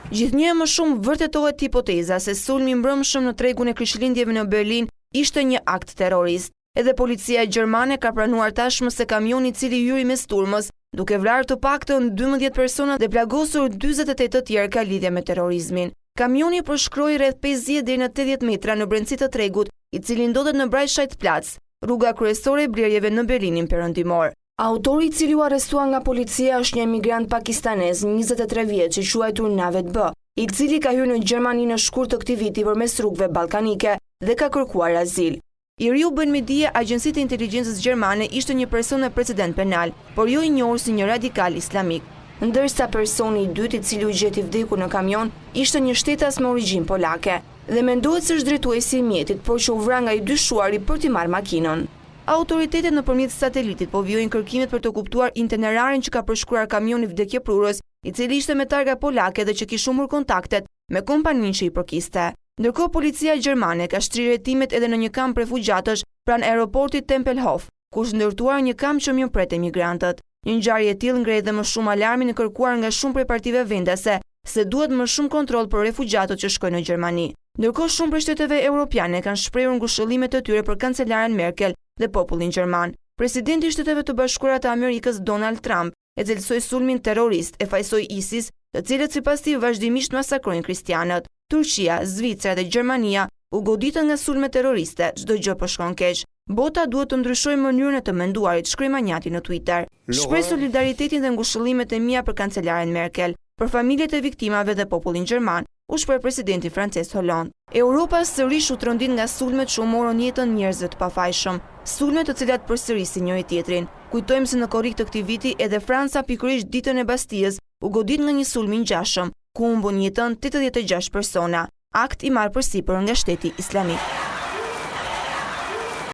Gjithnjë më shumë vërtetohet hipoteza se sulmi mbrëmshëm në tregun e Krishtlindjeve në Berlin ishte një akt terrorist. Edhe policia gjermane ka pranuar tashmë se kamioni i cili hyri mes turmës, duke vrarë të paktën 12 persona dhe plagosur 48 të tjerë ka lidhje me terrorizmin. Kamioni përshkroi rreth 50 deri në 80 metra në brendësi të tregut, i cili ndodhet në Breitscheidplatz, rruga kryesore e blerjeve në Berlinin perëndimor. Autori i cili u arrestua nga policia është një emigrant pakistanez, 23 vjeç, i quajtur Naved B, i cili ka hyrë në Gjermani në shkurt të këtij viti përmes rrugëve ballkanike dhe ka kërkuar azil. I riu bën me dije agjencitë e inteligjencës gjermane ishte një person me precedent penal, por jo i njohur si një radikal islamik. Ndërsa personi i dytë i cili u gjeti vdekur në kamion ishte një shtetas me origjinë polake dhe mendohet se është drejtuesi i mjetit, por që u vra nga i dyshuari për t'i marrë makinën. Autoritetet nëpërmjet satelitit po vijojnë kërkimet për të kuptuar itinerarin që ka përshkruar kamioni vdekjeprurës, i cili ishte me targa polake dhe që kishte humbur kontaktet me kompaninë që i përkiste. Ndërkohë policia gjermane ka shtrirë hetimet edhe në një kamp refugjatësh pranë aeroportit Tempelhof, ku është ndërtuar një kamp që mirëpret emigrantët. Një ngjarje e tillë ngrej dhe më shumë alarmin e kërkuar nga shumë prej partive vendase se duhet më shumë kontroll për refugjatët që shkojnë në Gjermani. Ndërkohë shumë prej shteteve europiane kanë shprehur ngushëllimet e tyre për kancelaren Merkel dhe popullin gjerman. Presidenti i Shteteve të Bashkuara të Amerikës Donald Trump e cilësoi sulmin terrorist, e fajsoi ISIS, të cilët sipas tij vazhdimisht masakrojnë kristianët. Turqia, Zvicra dhe Gjermania u goditën nga sulme terroriste, çdo gjë po shkon keq. Bota duhet të ndryshojë mënyrën e të menduarit, shkroi Manjati në Twitter. Shpreh solidaritetin dhe ngushëllimet e mia për kancelaren Merkel, për familjet e viktimave dhe popullin gjerman, u shpreh presidenti francez Hollande. Europa sërish u trondit nga sulmet që u morën jetën njerëzve të pafajshëm, sulme të cilat përsërisin njëri tjetrin. Kujtojmë se në korrik të këtij viti edhe Franca pikërisht ditën e Bastijës u godit nga një sulm i ngjashëm, ku humbën jetën 86 persona, akt i marrë përsipër nga Shteti Islamik.